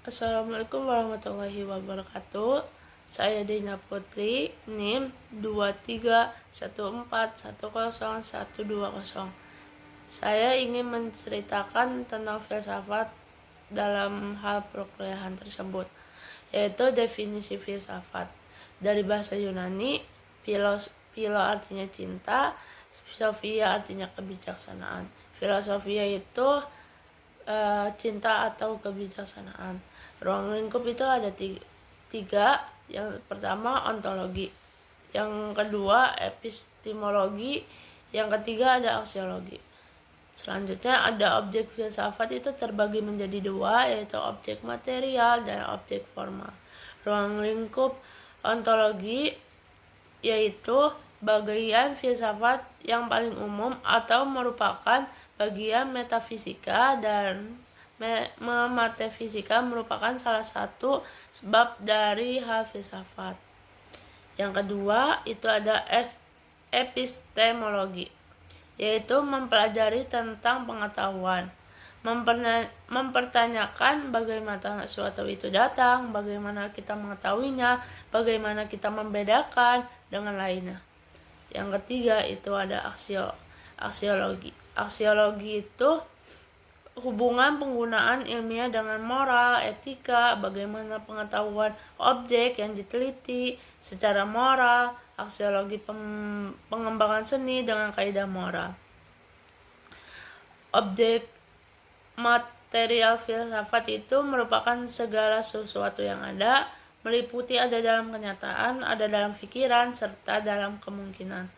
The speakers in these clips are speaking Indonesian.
Assalamualaikum warahmatullahi wabarakatuh. Saya Dina Putri, NIM 2314101200. Saya ingin menceritakan tentang filsafat dalam hal perkuliahan tersebut, yaitu definisi filsafat. Dari bahasa Yunani, philo artinya cinta, sophia artinya kebijaksanaan. Filosofia itu cinta atau kebijaksanaan. Ruang lingkup itu ada tiga. Yang pertama ontologi, yang kedua epistemologi, yang ketiga ada aksiologi. Selanjutnya ada objek filsafat itu terbagi menjadi dua, yaitu objek material dan objek formal. Ruang lingkup ontologi yaitu bagian filsafat yang paling umum atau merupakan bagian metafisika, dan metafisika merupakan salah satu sebab dari hal filsafat. Yang kedua itu ada epistemologi, yaitu mempelajari tentang pengetahuan, mempertanyakan bagaimana suatu itu datang, bagaimana kita mengetahuinya, bagaimana kita membedakan dengan lainnya. Yang ketiga itu ada aksiologi. Aksiologi itu hubungan penggunaan ilmiah dengan moral, etika, bagaimana pengetahuan objek yang diteliti secara moral, aksiologi pengembangan seni dengan kaidah moral. Objek material filsafat itu merupakan segala sesuatu yang ada, meliputi ada dalam kenyataan, ada dalam pikiran, serta dalam kemungkinan.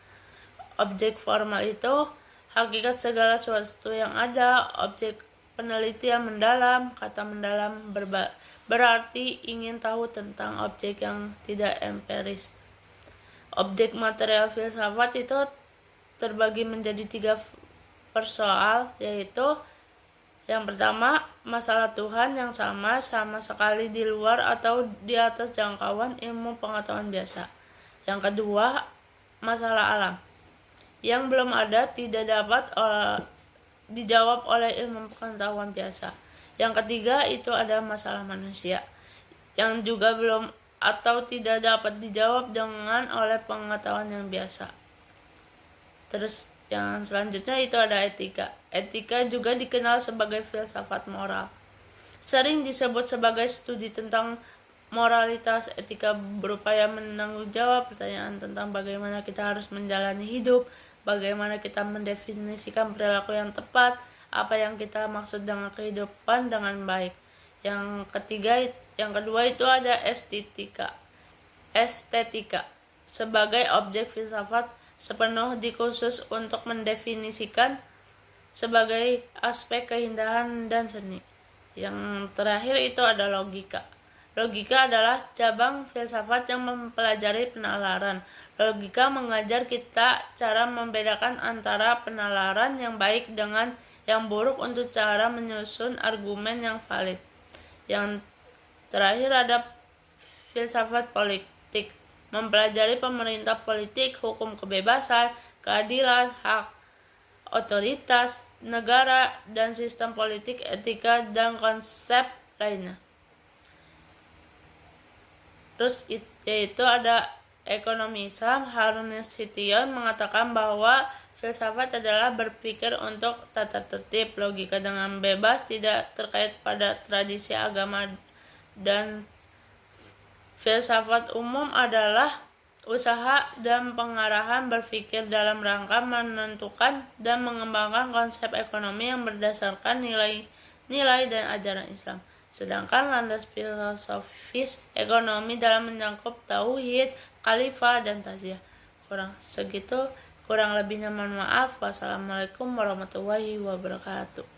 Objek formal itu hakikat segala sesuatu yang ada. Objek penelitian mendalam. Kata mendalam berarti ingin tahu tentang objek yang tidak empiris. Objek material filsafat itu terbagi menjadi 3 persoal, yaitu yang pertama, masalah Tuhan yang sama sekali di luar atau di atas jangkauan ilmu pengetahuan biasa. Yang kedua, masalah alam yang belum ada, tidak dapat dijawab oleh ilmu pengetahuan biasa. Yang ketiga itu ada masalah manusia yang juga belum atau tidak dapat dijawab dengan oleh pengetahuan yang biasa. Terus yang selanjutnya itu ada etika. Etika juga dikenal sebagai filsafat moral. Sering disebut sebagai studi tentang moralitas. Etika berupaya menanggung jawab pertanyaan tentang bagaimana kita harus menjalani hidup, bagaimana kita mendefinisikan perilaku yang tepat, apa yang kita maksud dengan kehidupan dengan baik. Yang kedua itu ada estetika. Sebagai objek filsafat sepenuh dikhusus untuk mendefinisikan sebagai aspek keindahan dan seni. Yang terakhir itu ada logika. Logika adalah cabang filsafat yang mempelajari penalaran. Logika mengajar kita cara membedakan antara penalaran yang baik dengan yang buruk untuk cara menyusun argumen yang valid. Yang terakhir ada filsafat politik, mempelajari pemerintah politik, hukum kebebasan, keadilan, hak, otoritas negara, dan sistem politik, etika, dan konsep lainnya. Terus yaitu ada ekonomi Islam. Harun Nasution mengatakan bahwa filsafat adalah berpikir untuk tata tertib, logika dengan bebas, tidak terkait pada tradisi agama, dan filsafat umum adalah usaha dan pengarahan berpikir dalam rangka menentukan dan mengembangkan konsep ekonomi yang berdasarkan nilai dan ajaran Islam. Sedangkan landas filosofis ekonomi dalam menyangkut tauhid, khalifah, dan taziah. Kurang lebihnya mohon maaf. Wassalamualaikum warahmatullahi wabarakatuh.